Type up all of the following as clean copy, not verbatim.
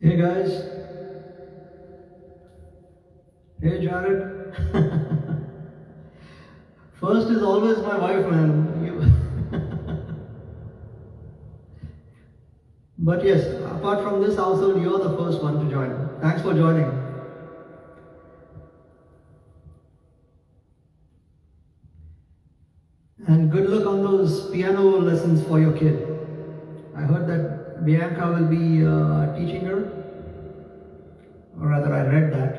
Hey guys, hey Jared. First is always my wife, man. But yes, apart from this household, you're the first one to join. Thanks for joining. And good luck on those piano lessons for your kid. I heard that Bianca will be teaching her, or rather, I read that.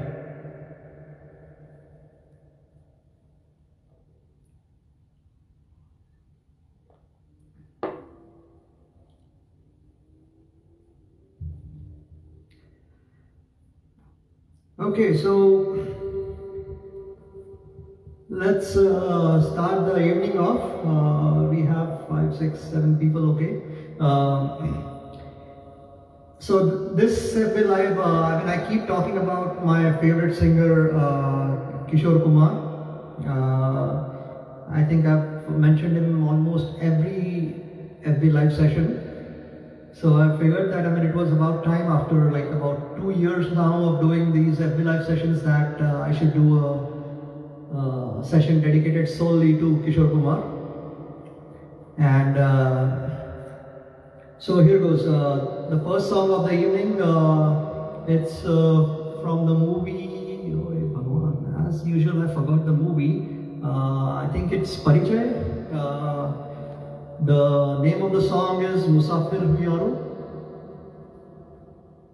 Okay, so let's start the evening off. We have 5, 6, 7 people, okay? So this FB Live, I keep talking about my favorite singer, Kishore Kumar. I think I've mentioned him almost every FB Live session. So I figured that it was about time after like about 2 years now of doing these FB Live sessions that I should do a session dedicated solely to Kishore Kumar. And so here goes. The first song of the evening, it's from the movie, oh, Bhagwan. As usual I forgot the movie. I think it's Parichay. The name of the song is Musafir Hu Yaro,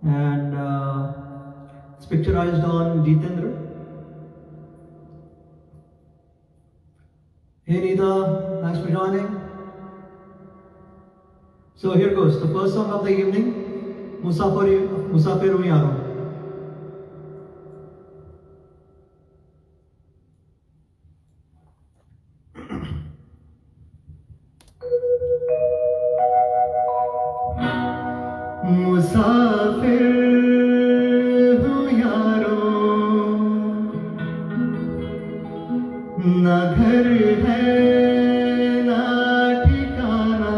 and it's picturized on Jitendra. Hey Nita, thanks for joining. So here goes, the first song of the evening, Musafir Hu Yaro. मुसाफिर हूँ यारो, ना घर है ना ठिकाना,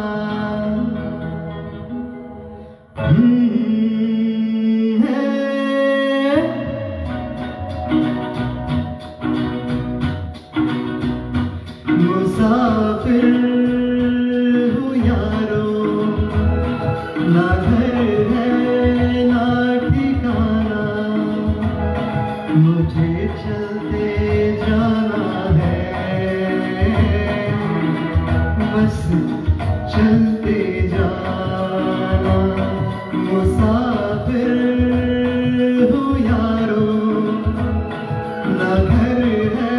है मुसाफिर हूँ यारो, ना घर है ना ठिकाना, मुझे चलते जाना है, बस चलते जाना। मुसाफिर हूँ यारो, ना घर है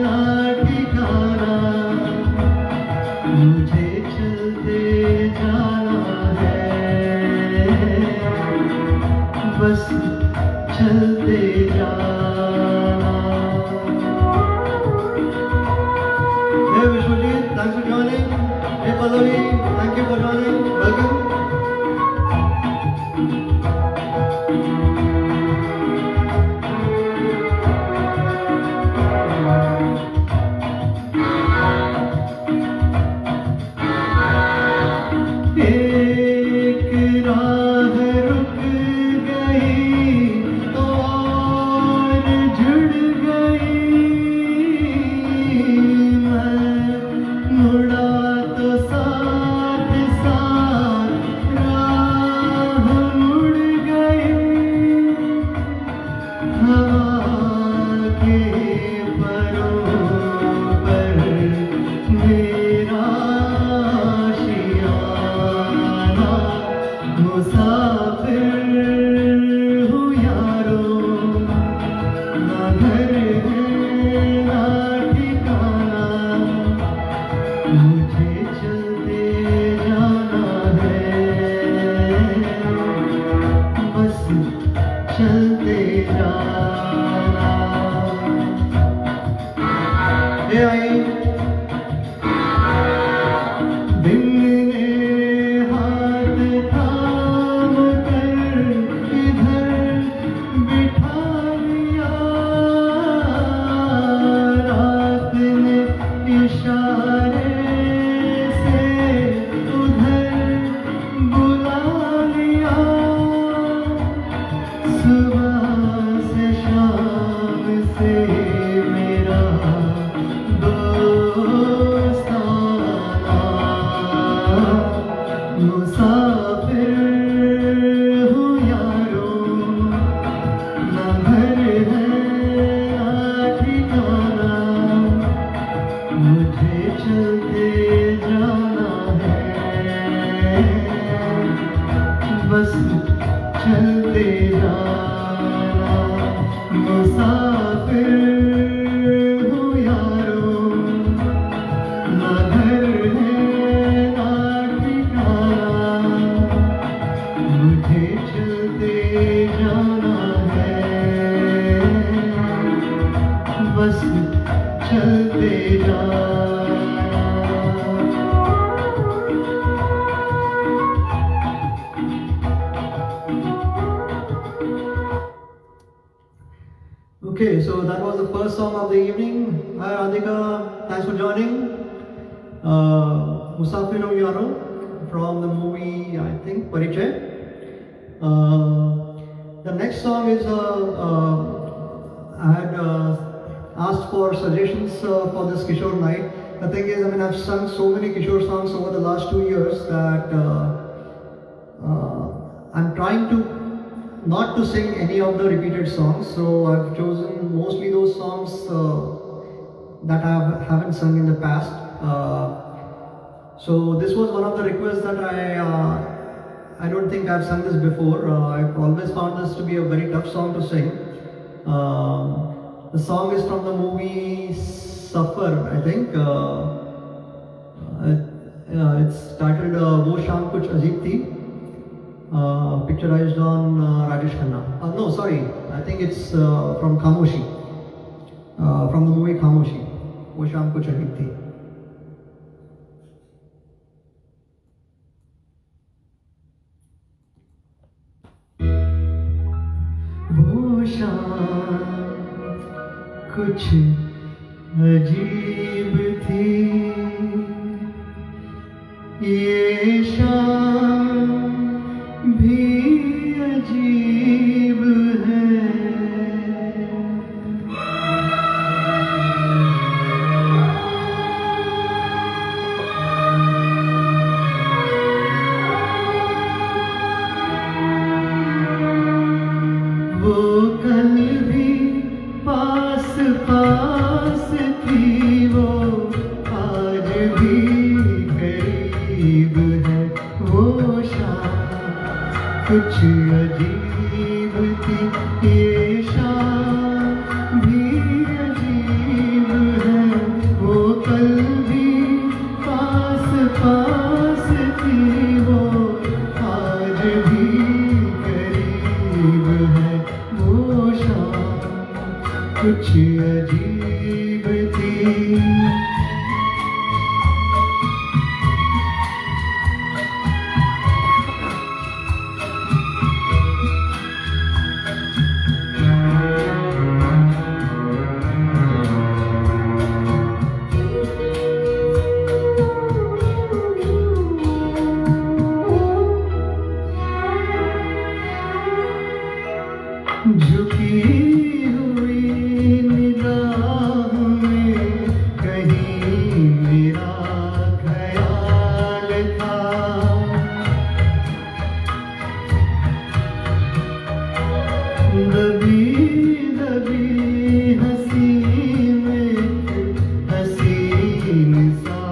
ना ठिकाना, मुझे चलते जाना है, बस चलते जाना। Hey Vishwajit, thanks for joining. Hey Pallavi, thank you for joining. Welcome. एक राह रुक गई और जुड़ गई, मैं मुड़ा तो साथ साथ राह मुड़ गई, हवा के परों पर मेरा आशियाना। मुसाफिर हूँ यारो, ना घर है ना ठिकाना, मुझे चलते जाना है, बस चलते जाना। हे आई दिन ने हाथ थाम कर इधर बिठा लिया, रात ने इशारे first song of the evening. Hi Radhika, thanks for joining. Musafir Yaro from the movie, I think, Parichay. The next song is, I had asked for suggestions for this Kishore night. The thing is, I've sung so many Kishore songs over the last 2 years that I'm trying to not to sing any of the repeated songs. So I've chosen mostly those songs that I haven't sung in the past. So this was one of the requests that I don't think I've sung this before. I've always found this to be a very tough song to sing. The song is from the movie Safar, I think. It's titled Wo Shaam Kuch Ajeeb Thi, picturized on Rajesh Khanna. No, sorry, I think it's from Khamoshi, from the movie Khamoshi. Wo Shaam Kuch Ajeeb Thi. वो शाम कुछ अजीब थी, ये शाम भी अजीब है। वो कल भी पास पास थी, वो आज भी करीब है। वो शाम कुछ अजीब थी, ये शाम भी अजीब है। वो कल भी पास पास थी, वो आज भी करीब है। वो शाम कुछ अजीब थी। झुकी हुई निगाह में कहीं मेरा ख्याल था। दबी दबी हंसी में हसीन सा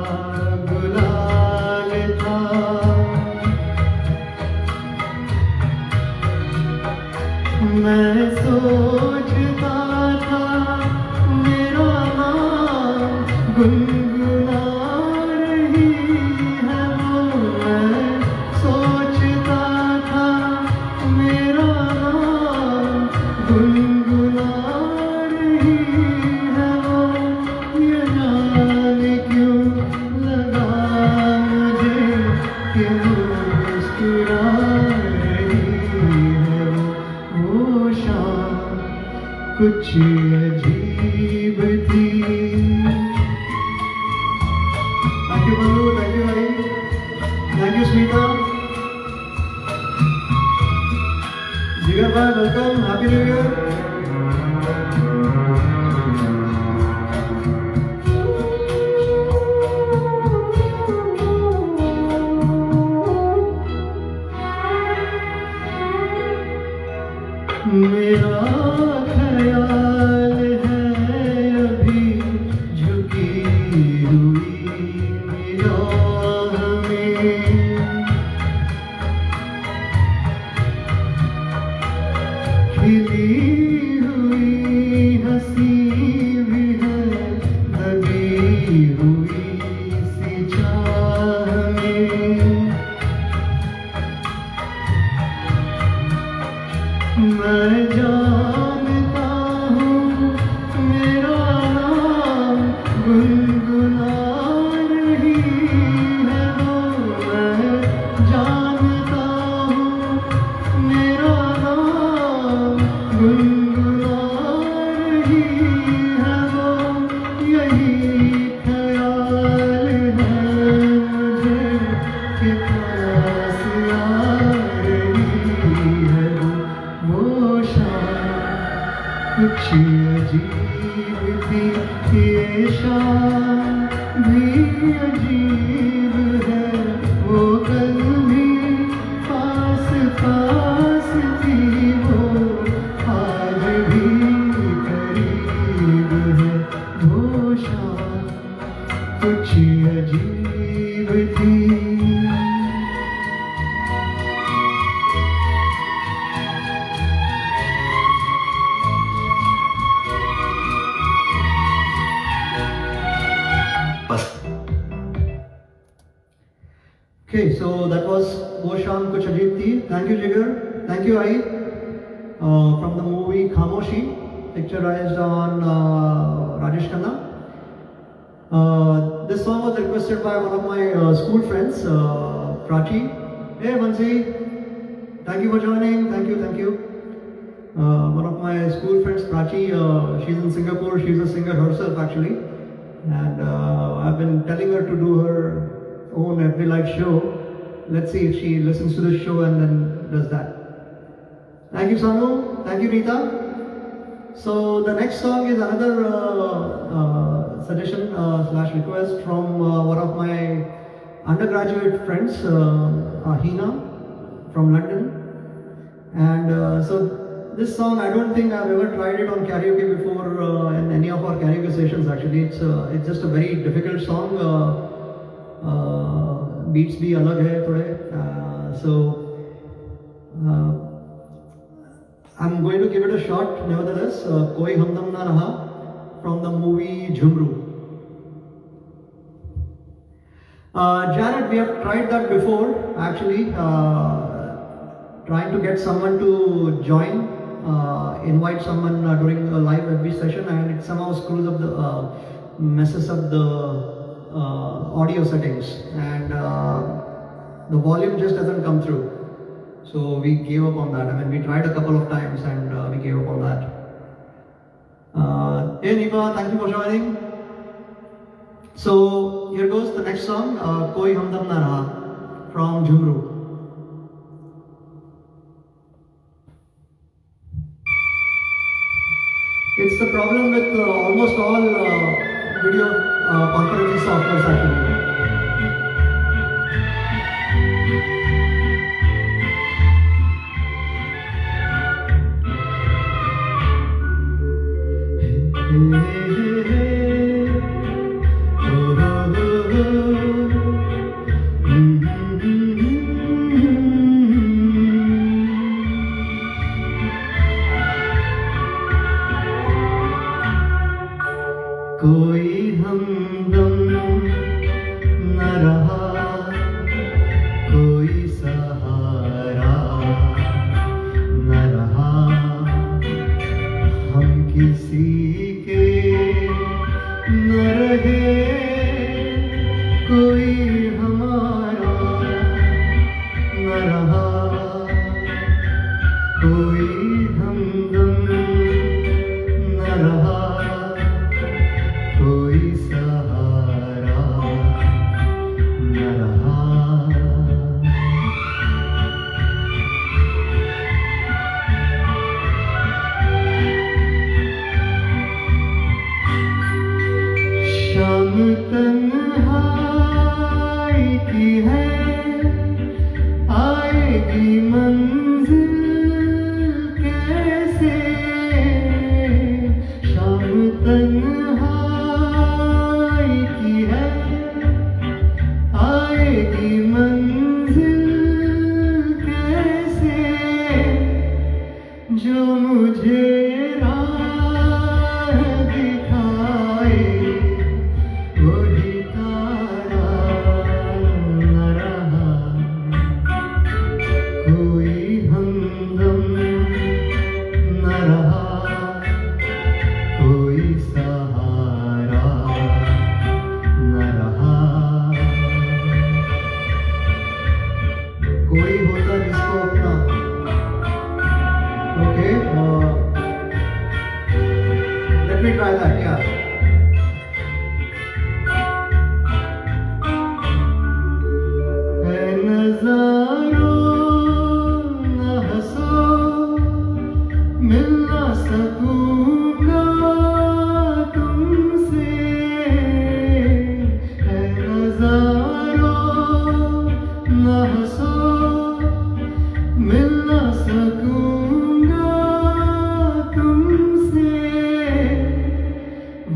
गुलाल था। मैं सोचता था मेरा नाम गुनगुना रही है वो। मैं सोचता था मेरा नाम गुनगुना रही है वो। ये जाने क्यों लगा मुझे कि मुस्कुरा रही है वो शाम कुछ अजीब थी। थैंक यू बंधु, थैंक यू भाई, थैंक यू स्मिता, जिगर भाई वेलकम, हैप्पी न्यू ईयर। मेरा ख्याल है अभी झुकी हुई निगाह में। खिली हुई हंसी भी है, दबी हुई सी चाह में। मैं जानता हूँ मेरा नाम गुनगुना रही Okay, so that was Wo Shaam Kuch Ajeeb Thi. Thank you, Jigar. Thank you, Ai. From the movie Khamoshi, picturized on Rajesh Khanna. This song was requested by one of my school friends, Prachi. Hey, Mansi. Thank you for joining. Thank you, thank you. One of my school friends, Prachi, she's in Singapore. She's a singer herself, actually. And I've been telling her to do her own FB Live show. Let's see if she listens to this show and then does that. Thank you, Sanu. Thank you, Rita. So the next song is another suggestion slash request from one of my undergraduate friends, Hina from London. And so this song, I don't think I've ever tried it on karaoke before in any of our karaoke sessions. Actually, it's just a very difficult song. Beats bhi alag hai thode. So I'm going to give it a shot. Nevertheless, Koi Humdam Na Raha from the movie Jhumru. Janet, we have tried that before. Actually, trying to get someone to join, invite someone during a live FB session, and it somehow screws up the messes up the audio settings, and the volume just doesn't come through. So we gave up on that. I mean, we tried a couple of times and we gave up on that. Hey Nipa, thank you for joining. So here goes the next song, Koi Humdam Na Raha from Jhumru. It's the problem with almost all video conferencing softwares actually. कोई हमदम न रहा, कोई सहारा न रहा, हम किसी के न रहे, कोई हमारा न रहा, कोई हमदम न रहा, कोई सहारा न रहा। शाम तन्हाई की है, आएगी मंजिल कैसे, शाम तन्हाई की है, आएगी मंजिल कैसे, जो मुझे राह दिखाए, वही तारा न रहा, कोई हमदम न रहा, कोई सहारा न रहा। कोई होता जिसको अपना, okay, let me try that, या नजारों न हंसो, मिल ना सकूंगा तुमसे, है नजारों न हंसो, मिल ना सकूंगा तुमसे,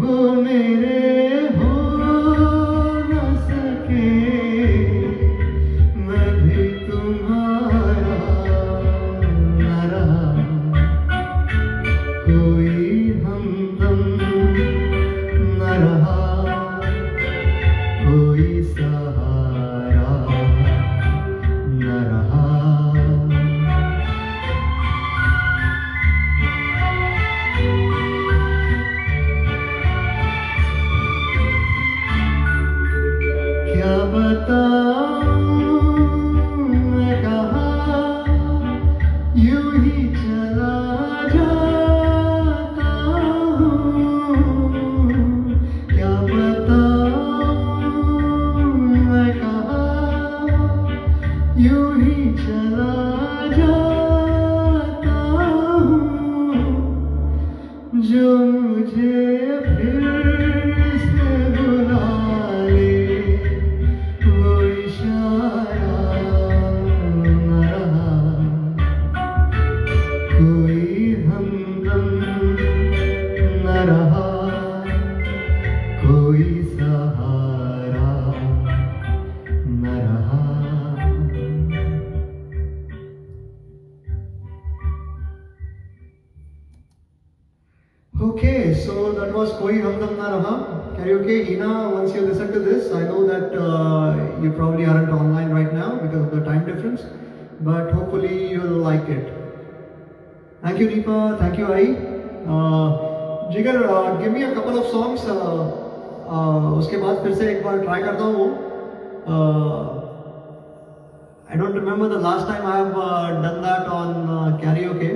वो मेरे हो न सके, मैं भी तुम्हारा न रहा, कोई हमदम न रहा, कोई सहारा बताऊं मैं कहाँ यूं ही चला जाता हूँ, क्या बताऊं मैं कहाँ यूं ही चला जाता हूँ, जो मुझे फिर से बुला ले वो इशारा न रहा, कोई हमदम न रहा, कोई सहारा न रहा। Okay, so that was Koi Hamdam Na Raha karaoke. Hina, once you listen to this, I know that you probably aren't online right now because of the time difference, but hopefully you'll like it. Thank you, Deepa. Thank you, Ai. Jigar, give me a couple of songs. उसके बाद फिर से एक बार try करता हूँ वो. I don't remember the last time I have done that on karaoke.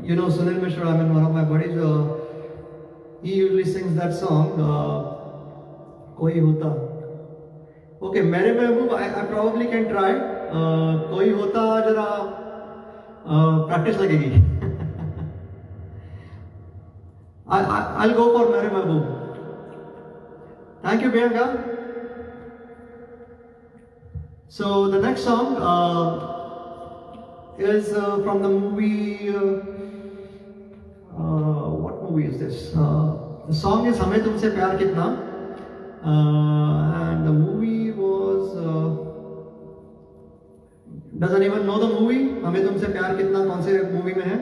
You know Sunil Mishra, I mean one of my buddies, he usually sings that song, Koi Hota. Okay, Mere Mehboob, I probably can try. Koi Hota jara practice lagegi. I'll go for Mere Mehboob. Thank you, Priyanka. So the next song is from the movie. What movie is this? The song is Hame Tumse Pyar Kitna, and the movie was. Does anyone know the movie? Hame Tumse Pyar Kitna कौन से movie में है?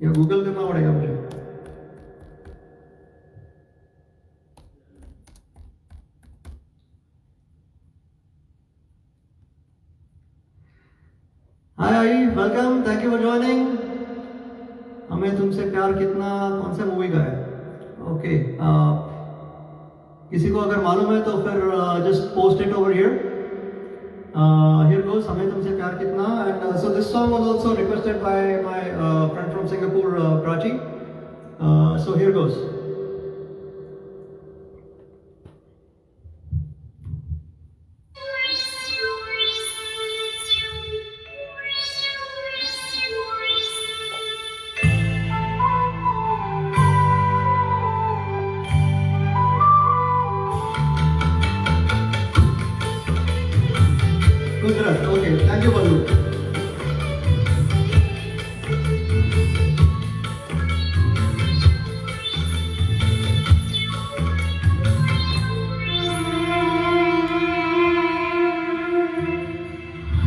या Google करना पड़ेगा मुझे. Hi, welcome. Thank you for joining. हमें तुमसे प्यार कितना कौन सा मूवी का है? ओके, किसी को अगर मालूम है तो फिर just post it over here. Here goes हमें तुमसे प्यार कितना, and so this song was also requested by my friend from Singapore, Prachi. So here goes. Gujarat. Okay, thank you, Balu.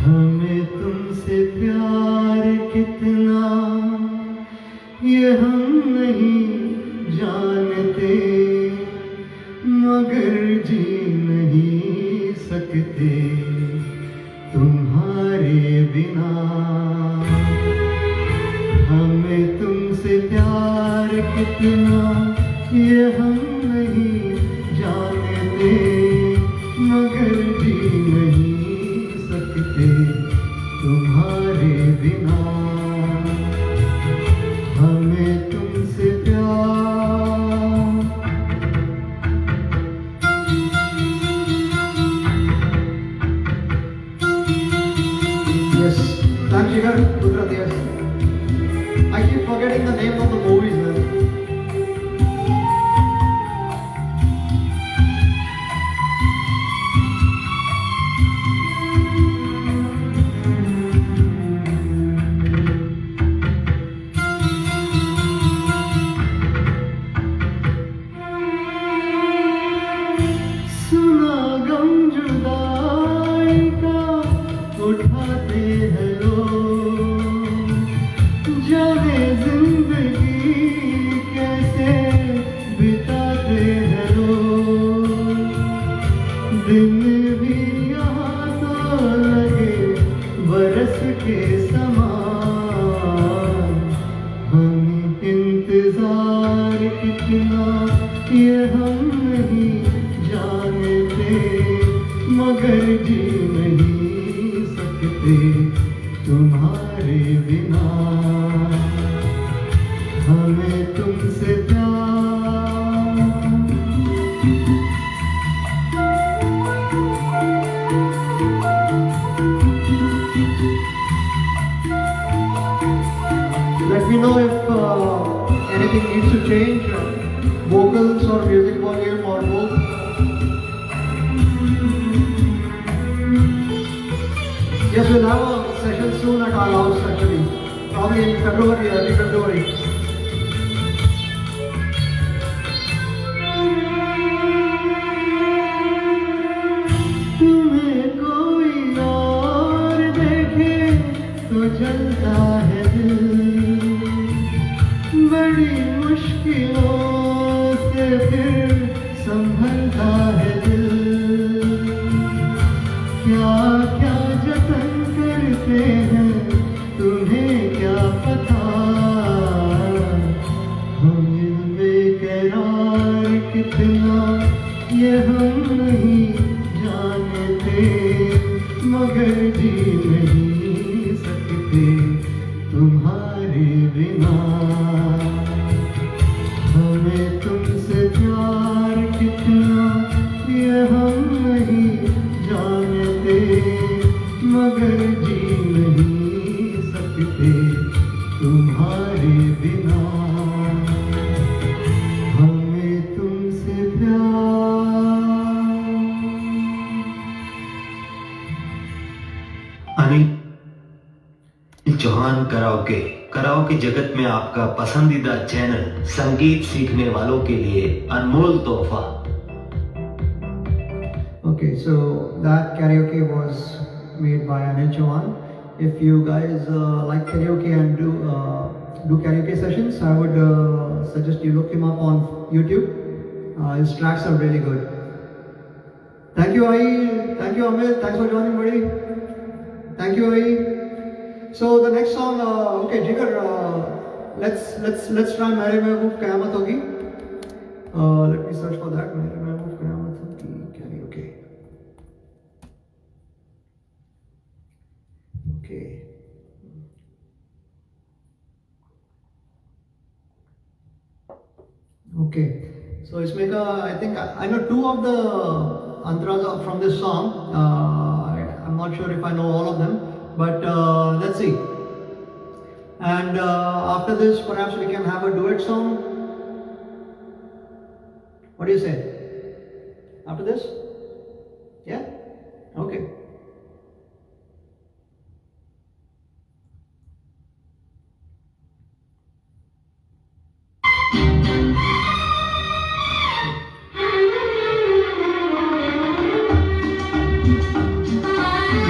हमें तुमसे प्यार कितना ये हम नहीं जानते, मगर जी नहीं सकते तुम्हारे बिना। हमें तुमसे प्यार कितना ये हम नहीं जानते, मगर जी नहीं सकते तुम्हारे बिना। हमें तुमसे प्यार। Yes, thanks Jigar, Gujarat, yes. I keep forgetting the name of the movies, man. सुना गम जुदाई का उठाते हैं लोग, जाने जिंदगी कैसे बिताते हैं लोग। दिन भी यहाँ तो लगे बरस के समान, हम इंतजार कितना ये हम नहीं जानते, मगर जी नहीं सकते तुम्हारे बिना, हमें तुमसे Let me know if anything needs to change, vocals or music volume or both. Yes, we'll have a session soon at our house actually, probably in February, early February. तुम्हें कोई और देखे तो जलता है दिल, बड़ी मुश्किलों से फिर संभलता है दिल, क्या क्या जतन करते हैं तुम्हें क्या पता, हम बेकरार कितना ये हम नहीं जानते, मगर जी नहीं सकते तुम्हारे बिना, हमें तुमसे प्यार कितना ये हम नहीं जानते, मगर जी नहीं सकते तुम्हारे बिना, हमें तुमसे प्यार। अनिल चौहान कराओके कराओके जगत में आपका पसंदीदा चैनल संगीत सीखने वालों के लिए अनमोल तोहफा। Okay, so that karaoke was made by Anil Chauhan. If you guys like karaoke and do karaoke sessions, I would suggest you look him up on YouTube. His tracks are really good. Thank you, Ai. Thank you, Amit. Thanks for joining, buddy. Thank you, Ai. So the next song, okay, Jigar, let's try Mere Mehboob Qayamat Hogi. Let me search for that. Mere Mehboob Qayamat Hogi karaoke. Okay. Okay. So इसमें का I think I know two of the antras from this song. I'm not sure if I know all of them, but let's see. And after this, perhaps we can have a duet song. What do you say? After this? Yeah? Okay.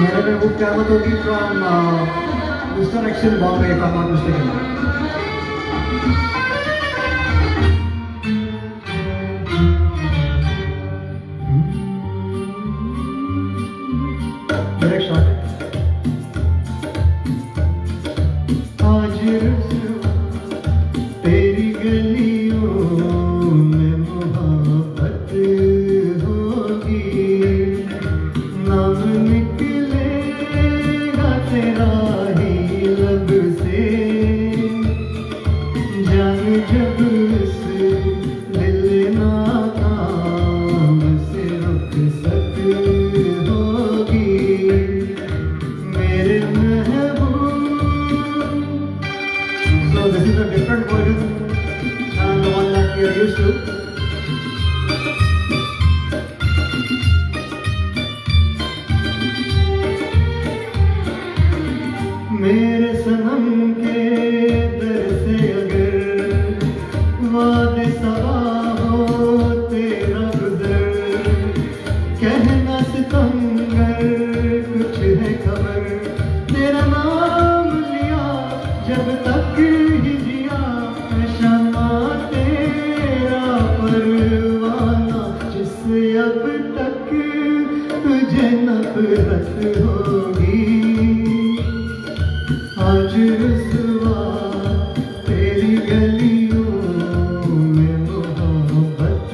Mere Mehboob Qayamat Hogi from Mr. X in Bombay, if I'm not mistaken. Direct shot. आज तेरी गलियों में मोहब्बत होगी, नाम निकलेगा तेरा ही लब से, जान जब इस दिल नाकाम से रुखसत होगी, मेरे महबूब। So this is a different version than the one that we are used to. मेरे सनम के दर से अगर वादे सवा हो तेरा गुजर, कहना सितमगर कुछ है खबर, तेरा नाम लिया जब तक ही जिया, शमा तेरा परवाना जिससे अब तक तुझे नफरत होगी, आज रुसवा तेरी गलियों में मोहब्बत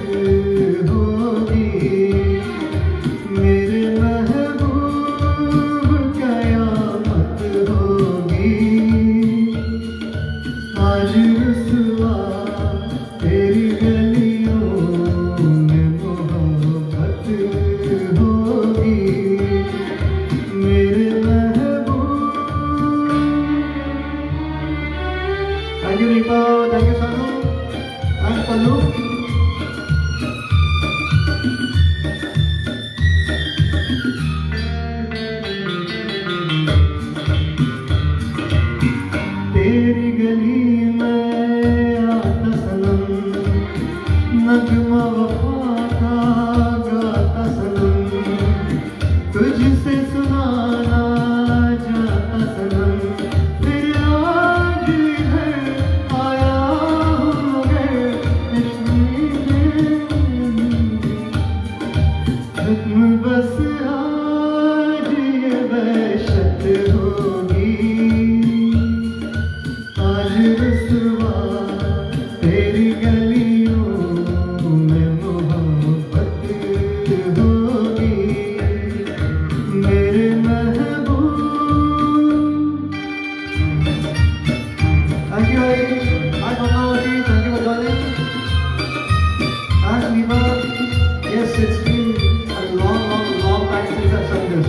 it's been a long time since I've sung this.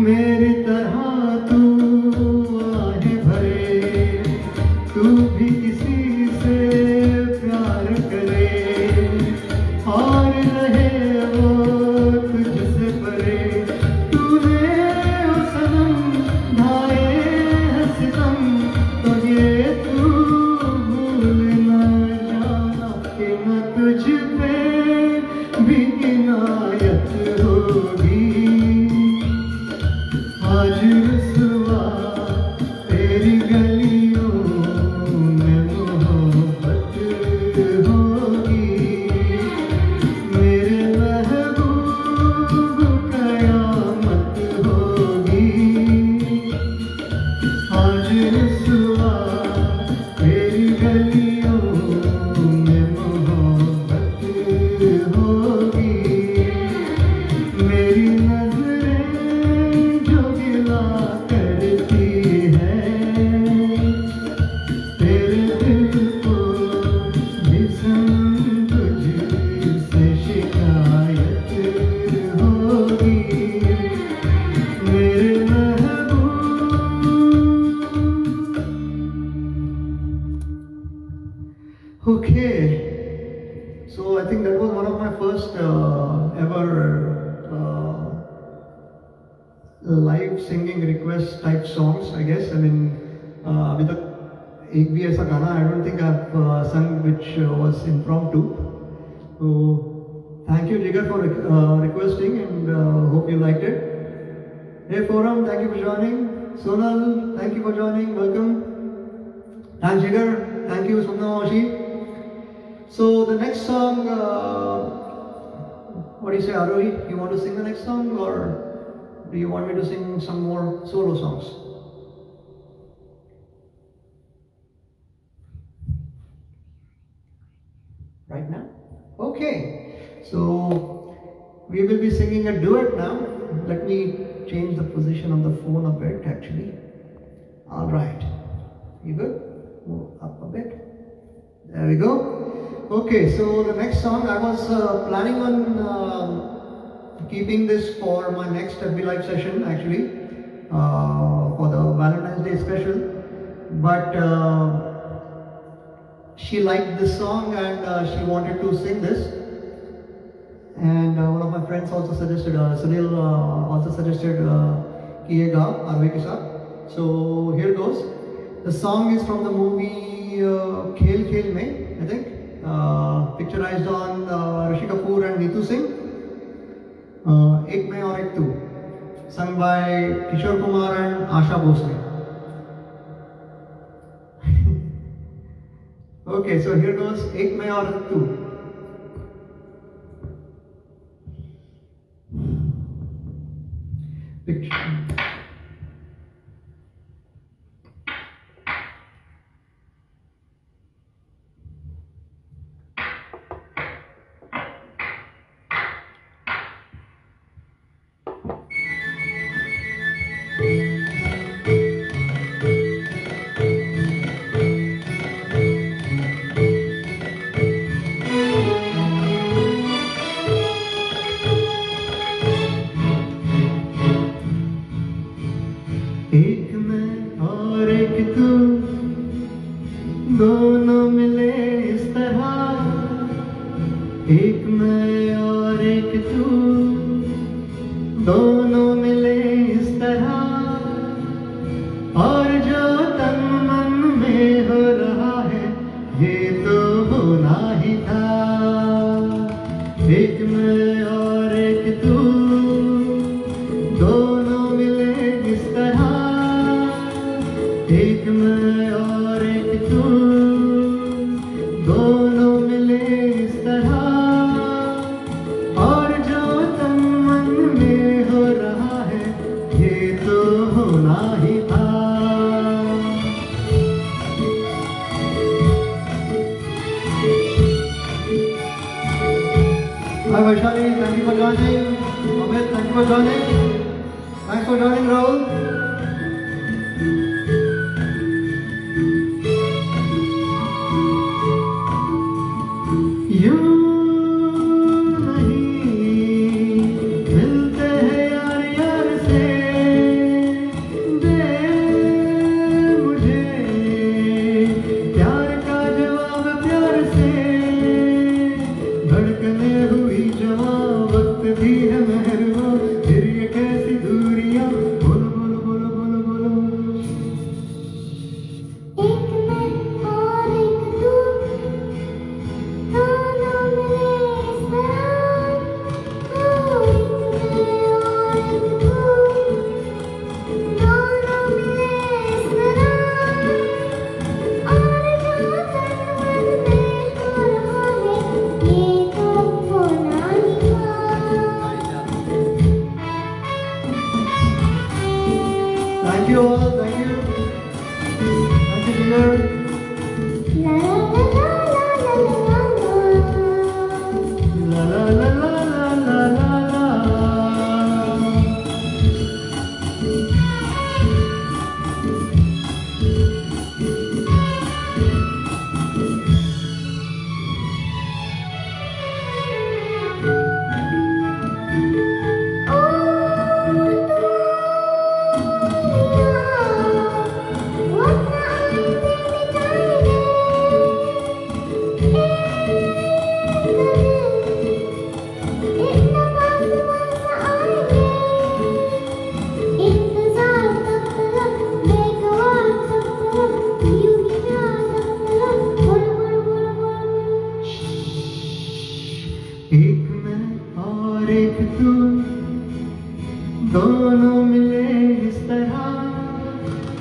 मेरी तरह तू आहें भरे, तू भी किसी से प्यार करे, और रहे वो तुझसे परे। तूने ओ सनम ढाए हैं सितम, तो ये तू भूल ना जाना कि न तुझ पे भी इनायत होगी। आज रुसवा तेरी गलियों में मोहब्बत होगी, मेरे महबूब कयामत होगी। आज रुसवा तेरी गलियों में मोहब्बत होगी, मेरी नजरें जो गिला करती है, तेरे दिल को भी संग तुझसे शिकायत होगी, मेरे महबूब। Okay, so I think that was one of my first ever live singing request type songs, I guess. I mean, अभी तक एक भी ऐसा गाना I don't think I've sung which was impromptu. So thank you Jigar for requesting, and hope you liked it. Hey Forum, thank you for joining. Sonal, thank you for joining. Welcome. Thanks Jigar. Thank you Sumna Moshi. So the next song, what do you say, Arohi? You want to sing the next song, or do you want me to sing some more solo songs? Right now? Okay. So we will be singing a duet now. Let me change the position of the phone a bit actually. All right. You good? Move up a bit. There we go. Okay, so the next song, I was planning on keeping this for my next FB Live session actually, for the Valentine's Day special, but she liked this song and she wanted to sing this, and one of my friends also suggested, Sunil also suggested कि ये गा RV के साथ. So here goes. The song is from the movie खेल खेल में, I think, picturized on Rishi Kapoor and Neetu Singh. एक मैं और एक तू, sung by Kishore Kumar and Asha Bhosle. Okay, so here goes एक मैं और एक तू. Picture. एक मैं और एक तू, दोनों मिले इस तरह, एक मैं और एक तू, दोनों मिले इस तरह, और जो तन मन में हो रहा है ये तो होना ही था। एक मैं और एक तू, दोनों मिले इस तरह, एक मैं और एक तू, दोनों मिले इस तरह, और जो तन मन में हो रहा है ये तो होना ही था। Hi Vaishali, thank you for joining. Amit, thank you for joining. Thanks for joining, Rahul. You धड़कने हुई जवां, वक्त भी है महरुआ, फिर ये कैसी दूरियां, बोलो बोलो बोलो बोलो बोलो। एक मैं और एक तू, दोनों मिले इस तरह। ओ एक मैं और एक तू, दोनों मिले इस तरह। और जो तन मन में हो रहा है, ये तो होना ही था। Thank you all, thank you. Thank you, dear. La la la la la la la la. La la la la la la la la. एक मैं और एक तू, दोनों मिले इस तरह।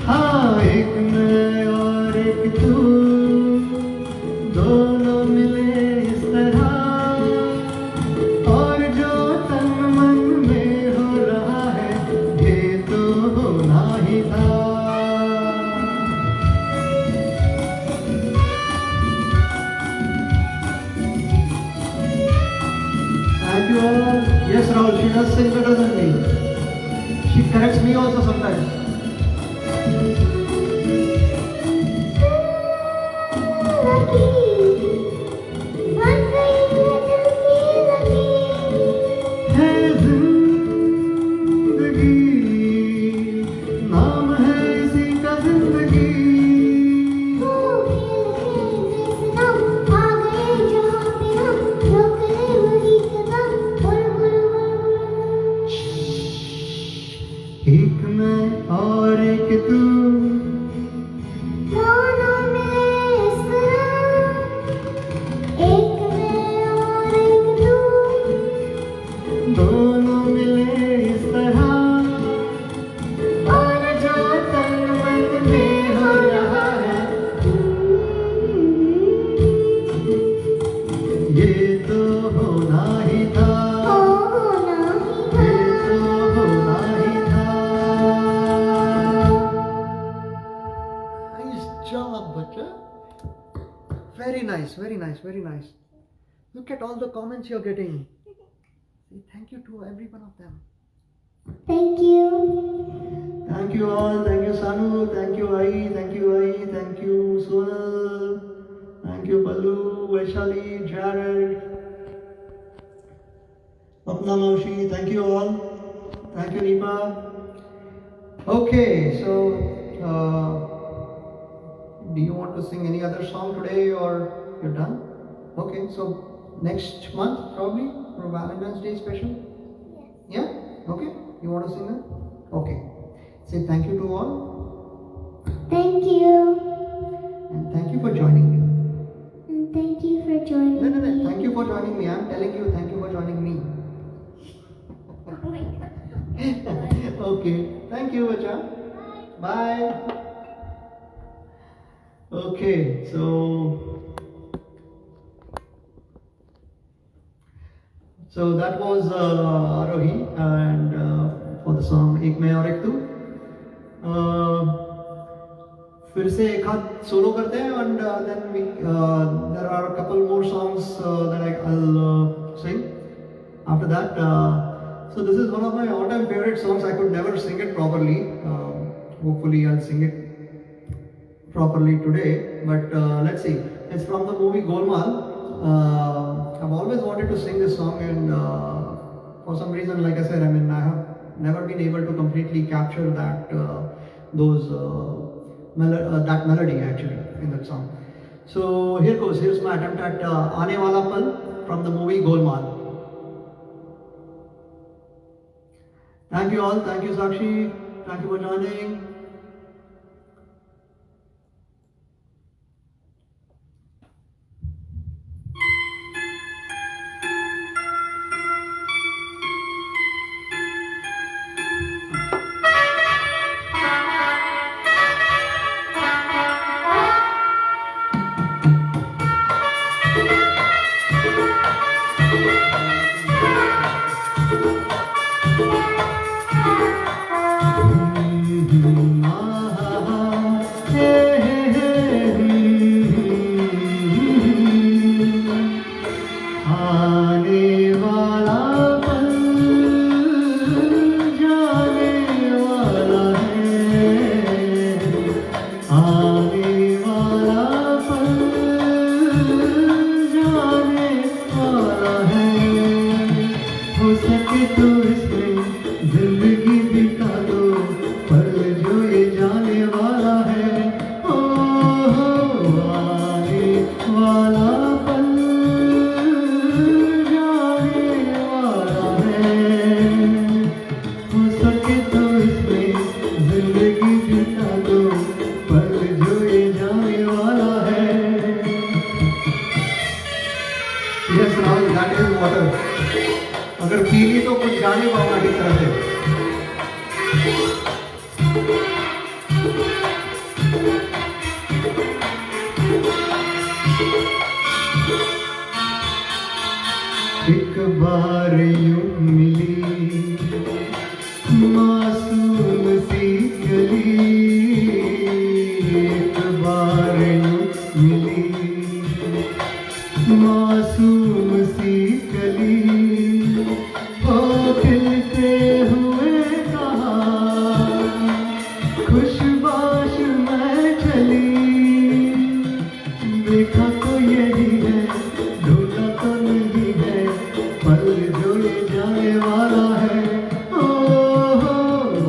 हाँ, एक मैं और एक तू, दोनों मिले इस तरह। और जो तन मन में हो रहा है, ये तो होना ही था। Thank you all. Yes, Rahul, she does sing better than me. She corrects me also sometimes. है जिंदगी, नाम है इसी का जिंदगी। एक मैं और एक तू, दोनों मिले इस तरह। एक मैं और एक तू, दोनों मिले इस तरह। और जो तन मन में हो रहा है, ये तो होना ही था। होना ही ये था। तो होना ही था। Nice job, bacha. Very nice, very nice, very nice. Look at all the comments you're getting. Say thank you to every one of them. Thank you. Thank you all. Thank you, Sanu. Thank you, Ai. Thank you, Ai. Thank you, Sonal. Thank you, Balu, Vaishali, Jared, Apna Maushi. Thank you all. Thank you, Nipa. Okay, so do you want to sing any other song today or you're done? Okay, so next month probably for Valentine's Day special? Yeah? Okay, you want to sing that? Okay. Say thank you to all Thank you. and thank you for joining me. And thank you for joining No, me. thank you for joining me. I'm telling you thank you for joining me. Oh my God. Okay, thank you, Bacha. Bye. Okay, so that was Arohi and for the song Ek Main Aur Ek Tu. फिर से एक हाथ solo करते हैं and then there are a couple more songs that I'll sing after that. So this is one of my all-time favorite songs. I could never sing it properly. Hopefully I'll sing it properly today. But let's see. It's from the movie Golmaal. I've always wanted to sing this song, and for some reason, like I said, I have never been able to completely capture that melody actually in that song. So here goes. Here's my attempt at Aane Wala Pal. from the movie Golmaal. Thank you all. Thank you, Sakshi. Thank you for joining. आने वाला पल जाने वाला है, आने वाला पल जाने वाला है। हो सके तो इसमें जिंदगी बिता दो, पल जो ये जाने वाला है। ओ आने वाला पल जाने वाला है। हो सके तो इसमें जिंदगी बिता दो, पल जो ये जाने वाला है। Yes, Rahul, that is water. अगर पी ली तो कुछ जाने पाओ ठीक तरह से। एक बार यूं मिली मासूम सी गली, एक बार यूं मिली मासूम सी गली, ओ खिलते हुए कहा खुशबाश मैं चली, देखा तो यही है ढूंढा तो नहीं है, पल जो ये जाने वाला है। ओ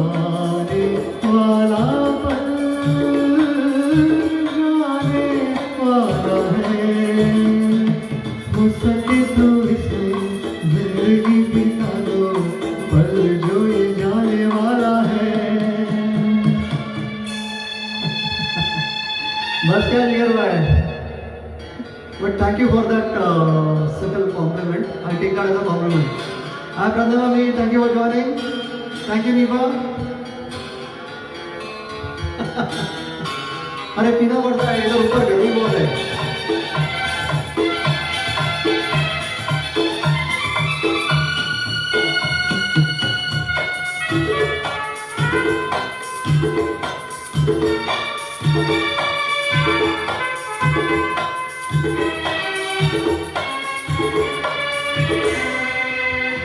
आने वाला पल जाने वाला है। हो सके तो इसमें जिंदगी बिता दो, पल जो ये जाने वाला है। बस क्या नियर हुआ है। But thank you for that simple compliment. I take that as a compliment. Hi Pranamami, thank you for joining. Thank you Niva. अरे पीना पड़ता है, इधर ऊपर गर्मी बहुत है।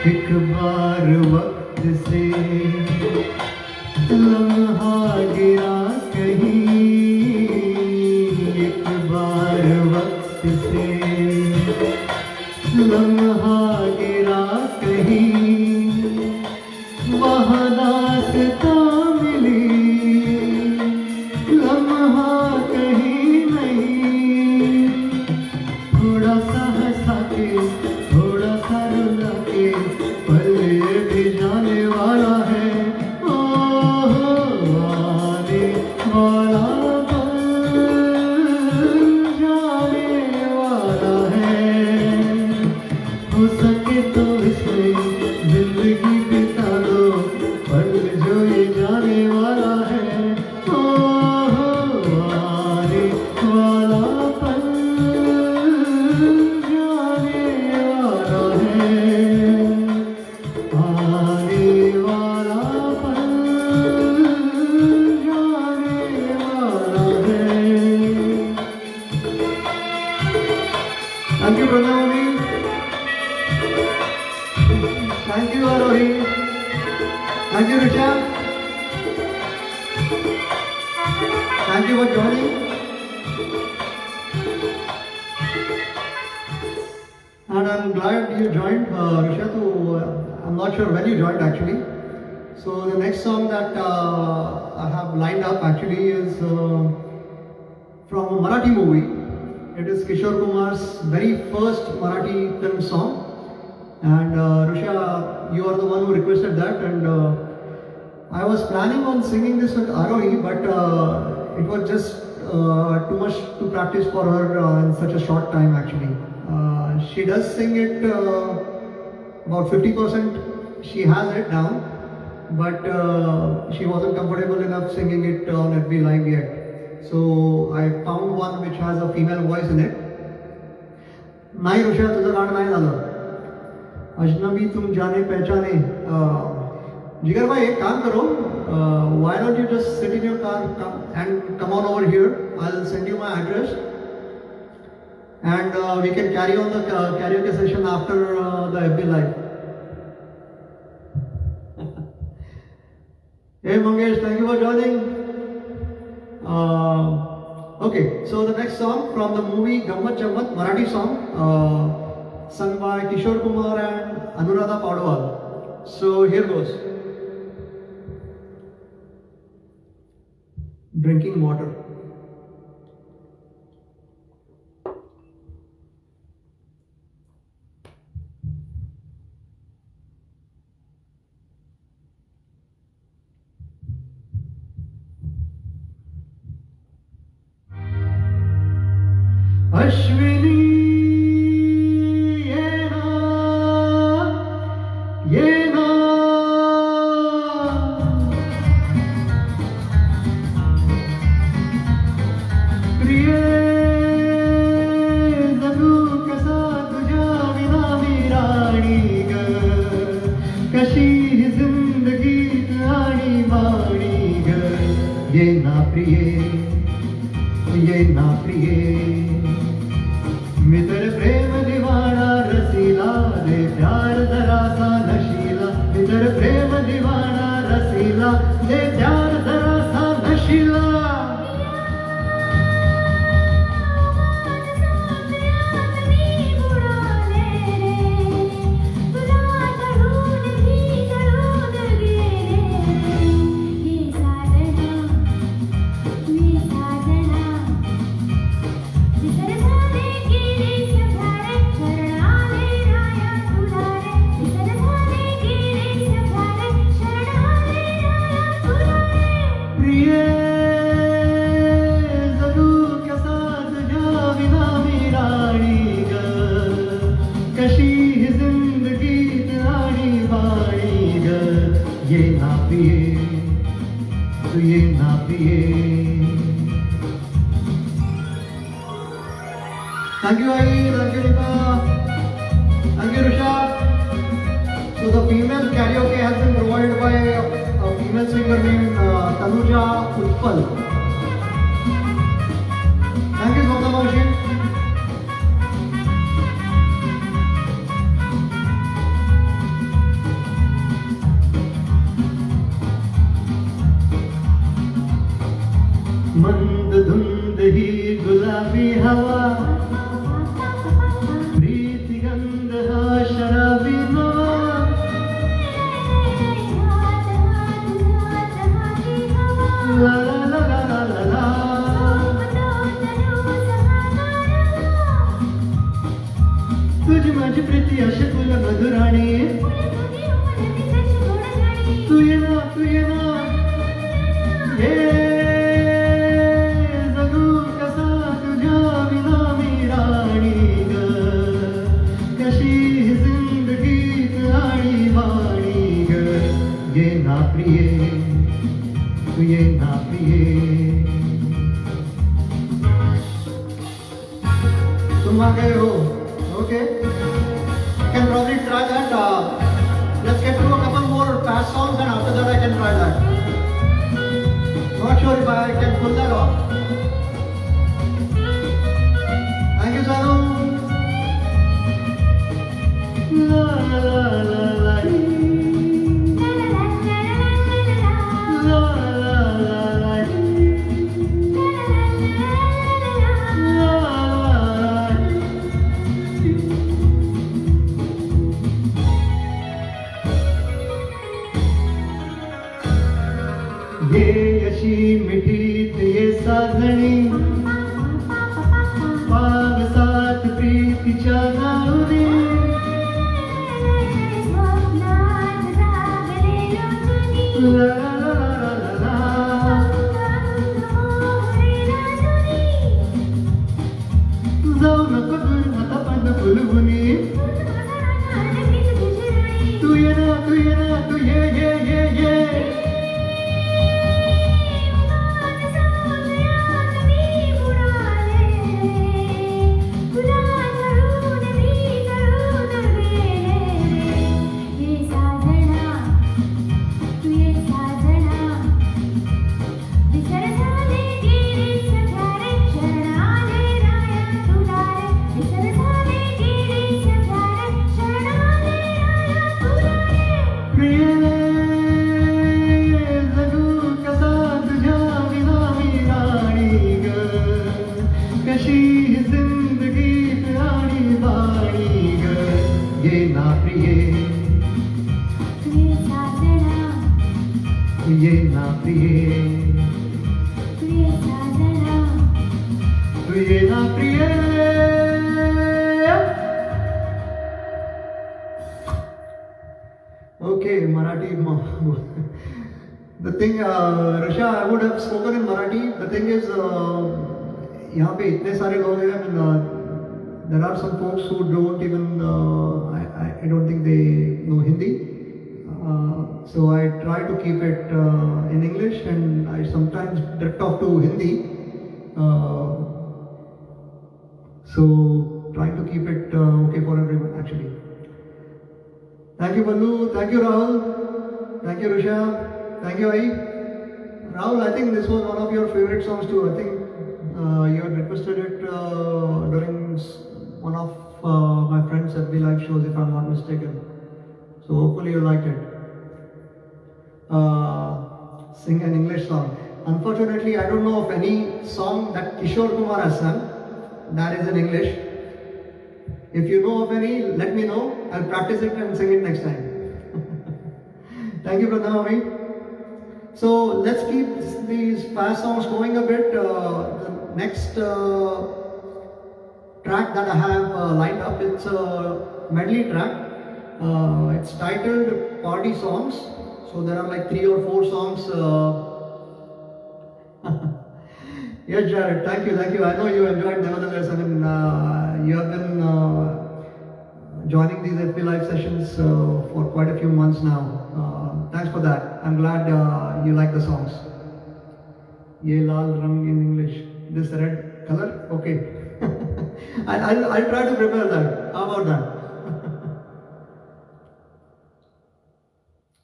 एक बार वक्त से लम्हा गिरा कहीं, एक बार वक्त से लम्हा गिरा कहीं, वहाँ दास्तां मिली, लम्हा कहीं नहीं, थोड़ा सा हंसा के थोड़ा सा रुला के, पल ये भी जाने वाला है। ओ आने वाला पल जाने वाला है। हो सके तो इसमें जिंदगी बिता दो, पल जो ये जाने वाला है। ओ आने वाला पल जाने वाला है, आने वाला पल जाने वाला है। Thank you Pranamami. Thank you Arohi. Thank you Risha. Thank you for joining. And I'm glad you joined, Risha. I'm not sure when you joined actually. So the next song that I have lined up actually is from a Marathi movie. It is Kishore Kumar's very first Marathi film song. And Rusha, you are the one who requested that. And I was planning on singing this with Arohi, but it was just too much to practice for her in such a short time actually. She does sing it about 50%, she has it down, but she wasn't comfortable enough singing it on FB Live yet. So I found one which has a female voice in it. नाही ऋषा तुझं गाणं नाही झालं. अजनबी तुम जाने पहचाने. जिगर भाई एक काम करो, why don't you just sit in your car and come on over here. I'll send you my address and we can carry on the karaoke session after the FB Live. Hey Mangesh, thank you for joining. Okay, so the next song from the movie Gammat Jammat, Marathi song, sung by Kishore Kumar and Anuradha Paudwal. So here goes. Drinking water. Ashwini ये ना प्रिय जगू कसा तुझ्या विना मी राणी ग कशी ही जिंदगीत आणि बाणी ग ये ना प्रिय मी तर प्रेम दिवाणा रसीला दे प्यार जरासा नशीला. मी तर प्रेम दिवाणा रसीला दे प्यार जरासा नशीला. Thank you, Ai. Thank you, Rima. Thank you, Rusha. So the female karaoke has been provided by a female singer named Tanuja Utpal. Thank you, Swapna Maushi. मंद धुंद ही गुलाबी हवा प्रीति गंध हा शराबी नवा ला ला ला ला ला ला तुझी माझी प्रीती अशी तुला मधुराणी तू ये ना हे तुम आ गए हो. Okay, I can probably try that. Let's get through a couple more fast songs and after that I can try that. Not sure if I can pull that off. Thank you, Sanu. La la la la. ये अशी मिठीत ये साजणी La la la la la la. जाऊ नको दूर आता पण फुलवणी तू ये ना तू ये ना तू ये ये ये ये प्रिय जगू कसा तुझ्या विना मी राणी ग कशी ही जिंदगीत राणी बाणी ग ये ना प्रिये ये ना प्रिये तू ये ना प्रिये Okay, Marathi. The thing, Risha, I would have spoken in Marathi. The thing is, यहाँ पे इतने सारे लोग हैं. I mean, there are some folks who don't even, I don't think they know Hindi. So I try to keep it in English, and I sometimes drift off to Hindi. So trying to keep it okay for everyone actually. Thank you, Ballu. Thank you, Rahul. Thank you, Risha. Thank you, Ai. Rahul, I think this was one of your favorite songs too. I think you had requested it during one of my friends' FB live shows, if I'm not mistaken. So hopefully you liked it. Sing an English song. Unfortunately, I don't know of any song that Kishore Kumar has sung that is in English. If you know of any, let me know. I'll practice it and sing it next time. Thank you, Pradhamami. So let's keep these fast songs going a bit. The next track that I have lined up, it's a medley track. It's titled Party Songs. So there are like 3 or 4 songs. Yes, Jared, thank you. I know you enjoyed nevertheless. I mean, you have been joining these FP Live sessions for quite a few months now. Thanks for that. I'm glad you like the songs. Ye lal rang in English. This red color? Okay. I'll try to prepare that. How about that?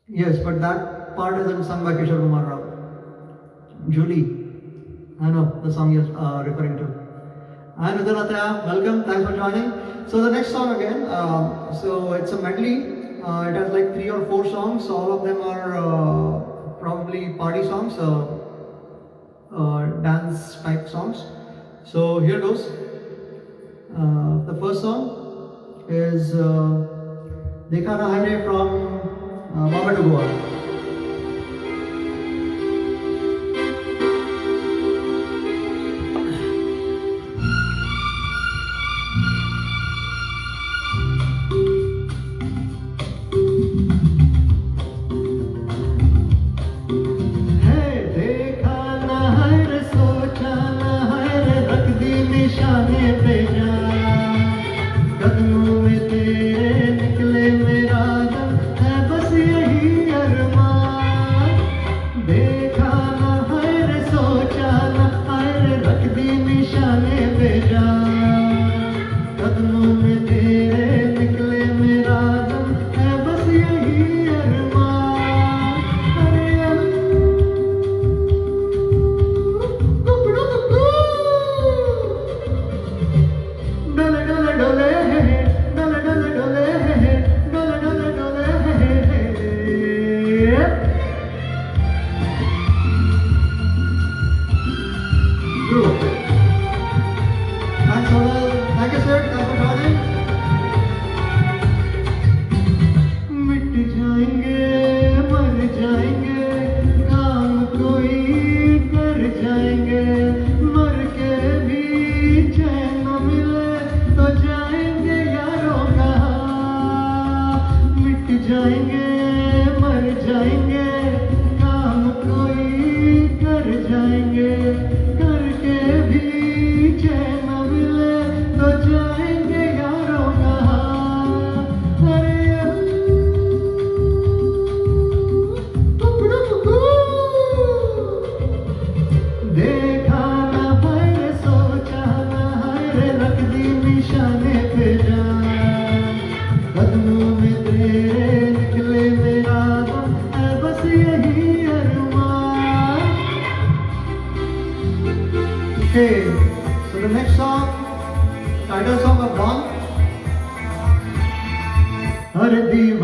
Yes, but that part isn't sung by Kishore Kumar Rao. Julie. I know the song you're referring to. Hi Nidhanataya, welcome, thanks for joining. So the next song again, so it's a medley. It has like 3 or 4 songs. All of them are probably party songs, dance type songs. So here goes. The first song is Dekha Na Hai Re from Bombay to Goa. जाएंगे मर जाएंगे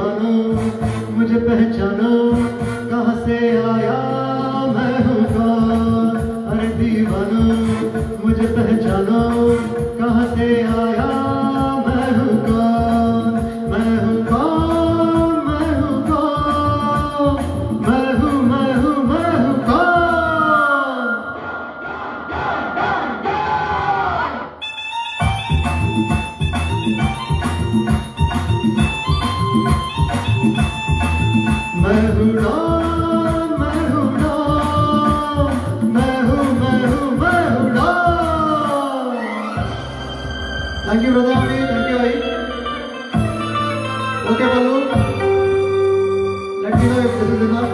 दीवानो मुझे पहचानो, कहाँ से आया मैं हूँ कौन। अरे दीवानो मुझे पहचानो, कहाँ से आया मैं हूँ कौन। मैं हूँ कौन, मैं हूँ कौन, मैं हूँ कौन। मैं हूँ डॉन, मैं हूँ डॉन, मैं हूँ Don. Thank you brother, thank you भाई। Okay Ballu, let me know if this is enough.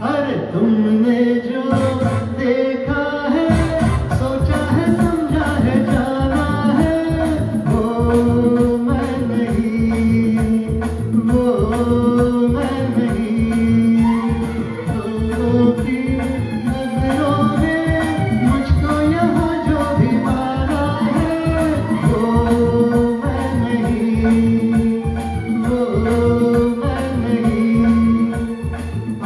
अरे तुमने जो देखा है, सोचा है, समझा है, जाना है, वो मैं नहीं, वो मैं नहीं। लोगों की नजरों ने मुझको यहाँ जो भी माना है, वो मैं नहीं, वो मैं नहीं।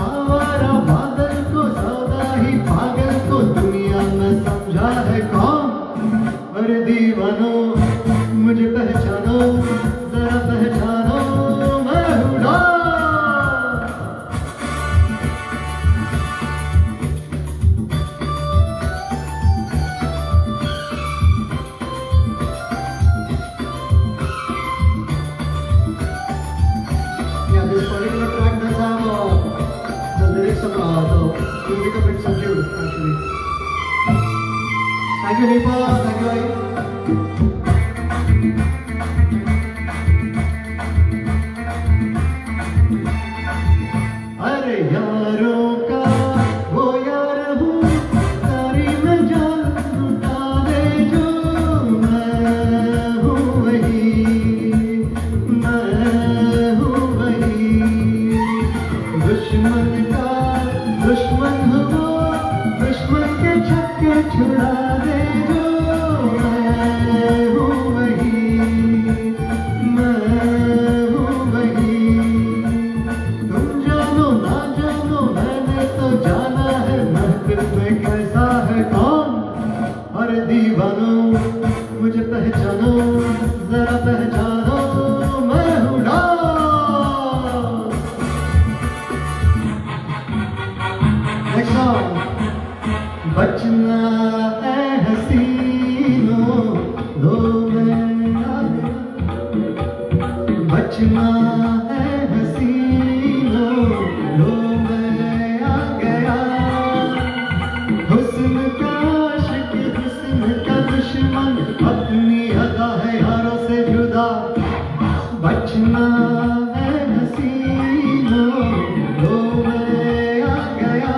आवारा बादल को, सौदा ही पागल को दुनिया में समझा है कौन। अरे दीवानो मुझे पहचानो, जरा पहचानो, मैं हूँ don. Yeah, this particular track does have the lyrics of the music a bit subdued actually. Thank you Nipa, thank you Bhai. अरे यारों का वो यार हूँ, तारी में जान लुटा दे जो। मैं हूँ वही, मैं हूँ वही। दुश्मन का दुश्मन हो, दुश्मन के छक्के छुड़ा दे जो। मैं हूँ वही, मैं हूँ वही। तुम जानो ना जानो, मैंने तो जाना है महफिल में कैसा है कौन। अरे दीवानो मुझे पहचानो, जरा पहचानो, मैं हूँ डॉन। Next song. बचना है हसीनों, लो मैं आ गया। बचना है हसीनों, लो मैं आ गया। हुस्न का आशिक, हुस्न का दुश्मन, अपनी अदा है यारों से जुदा। बचना है हसीनों, लो मैं आ गया।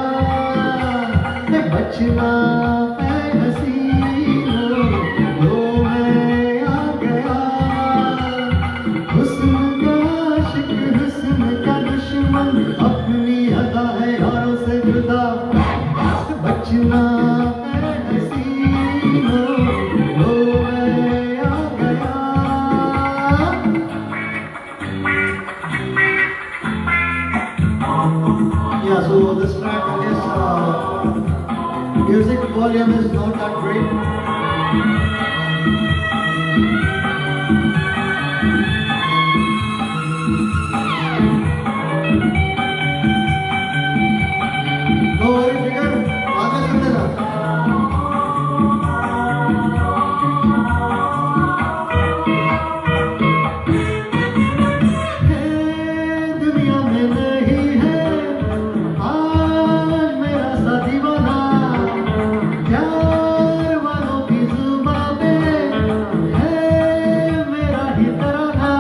बचना है हसीनों, लो मैं आ गया। हुस्न का आशिक, हुस्न का दुश्मन, अपनी अदा है यारों से जुदा। बचना है हसीनों, लो मैं आ गया। Yeah, so this track, I guess, music volume is not that great. No worries, Jigar, आगे सुन लेना। है दुनिया में नहीं है आज मेरा सा दीवाना। प्यार वालों की जुबां पे है मेरा ही तराना।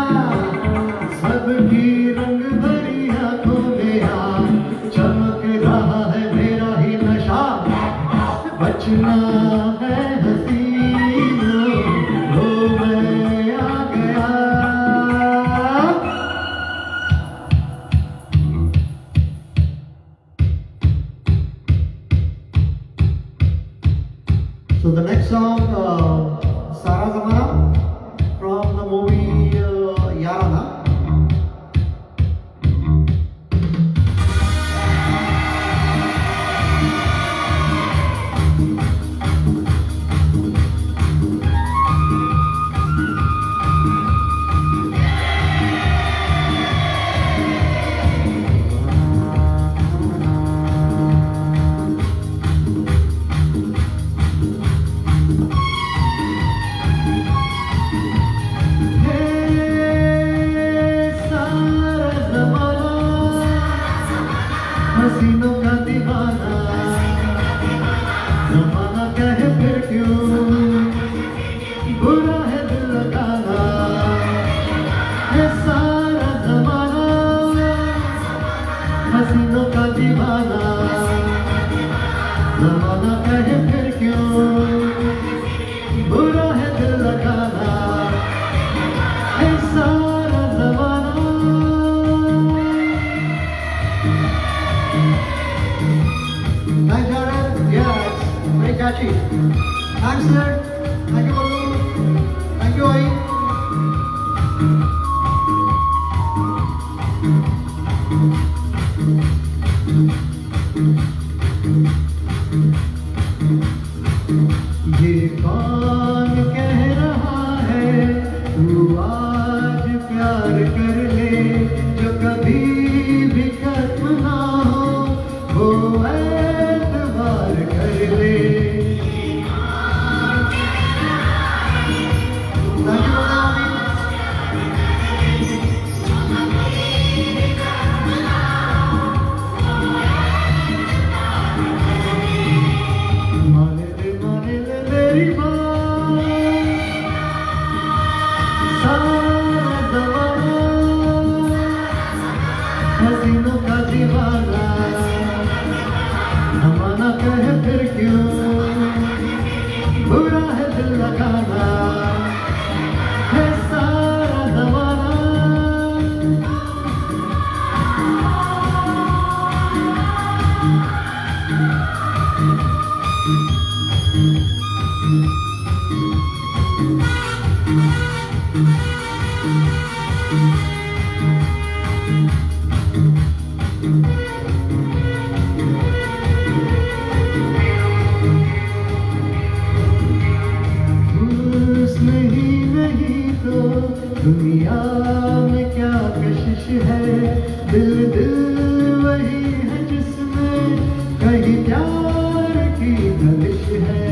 सबकी रंग भरी आंखों में आज चमक रहा है मेरा ही नशा। बचना है हसीनों, लो मैं आ गया। So the next song, Sara Zamana from the movie Yarana. हसीनों का दीवाना जमाना कहे फिर क्यों बुरा है दिल लगाना है सारा जमाना हसीनों का दीवाना जमाना कहे फिर क्यों बुरा है दिल लगाना है सारा जमाना. Thanks, Jared. Yeah, it's very catchy. Thanks, sir. Thank you, Babu. Thank you, Ai. ये कौन कह रहा है तू आज प्यार कर ले जो कभी भी खत्म ना हो वो एतबार कर ले. Thank you, Balaji. मान ले मेरी बात सारा जमाना हसीनों का दीवाना जमाना कहे फिर क्यों बुरा है दिल लगाना है सारा जमाना. उसमें ही नहीं तो दुनिया में क्या कशिश है दिल दिल वही है जिसमें कहीं प्यार की कलिश है.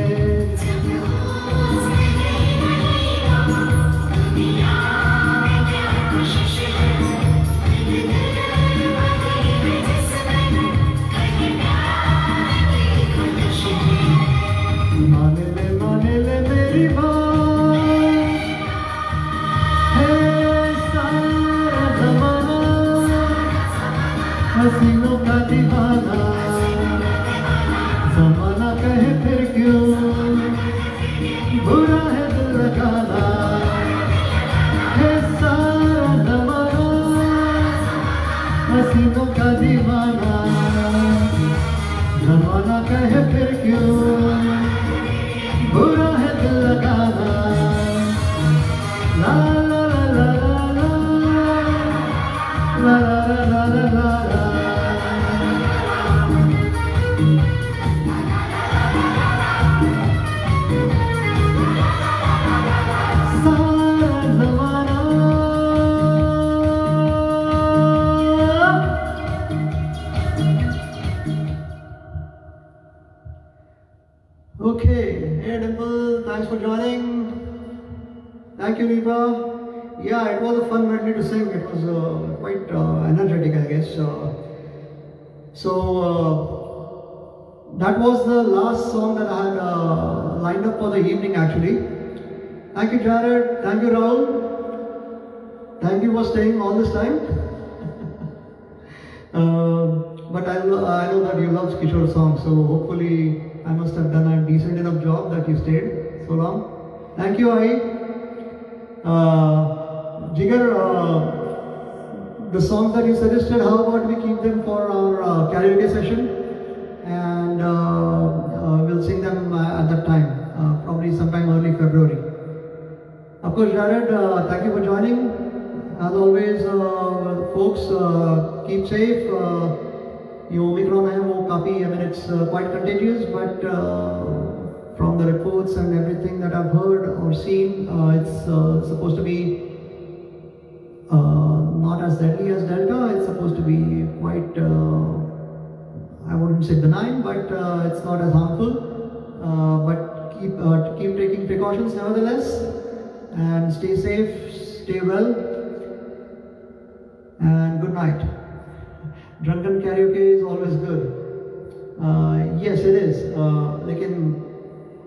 मान ले मेरी बात है सारा जमाना हसीनों का दीवाना जमाना कहे फिर क्यों बुरा है दिल लगाना है सारा जमाना हसीनों का दीवाना जमाना कहे फिर क्यों बुरा है दिल लगाना. ला ला ला ला ला ला ला ला ला ला. सारा जमाना. Okay, hey Dimple, thanks for joining. Thank you, Nipa. Yeah, it was a fun medley to sing. It was quite energetic, I guess. That was the last song that I had lined up for the evening, actually. Thank you, Jared. Thank you, Rahul. Thank you for staying all this time. But I know that you love Kishore songs, so hopefully I must have done a decent enough job that you stayed so long. Thank you, Ai. Jigar, the songs that you suggested, how about we keep them for our karaoke session, and we'll sing them at that time. course, Jared, thank you for joining. As always, folks, keep safe. ये Omicron है वो काफ़ी, I mean, it's quite contagious, but from the reports and everything that I've heard or seen, it's supposed to be not as deadly as Delta. It's supposed to be quite, I wouldn't say benign, but it's not as harmful. But keep taking precautions nevertheless, and stay safe, stay well, and good night. Drunken karaoke is always good. Yes, it is.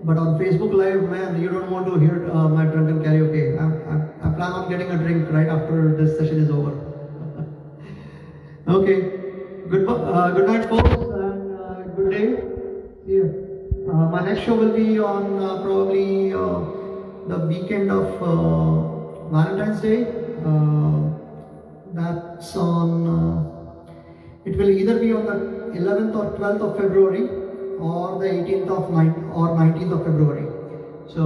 But on Facebook Live, man, you don't want to hear my drunken karaoke. I plan on getting a drink right after this session is over. Okay. Good night, folks, and good day. See you. My next show will be on probably the weekend of Valentine's Day. That's on. It will either be on the 11th or 12th of February, or the 18th or 19th of February. So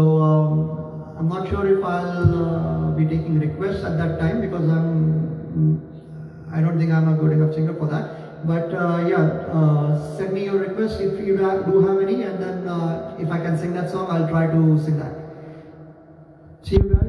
I'm not sure if I'll be taking requests at that time, because I don't think I'm a good enough singer for that. But send me your requests if you do have any, and then if I can sing that song, I'll try to sing that. See you guys.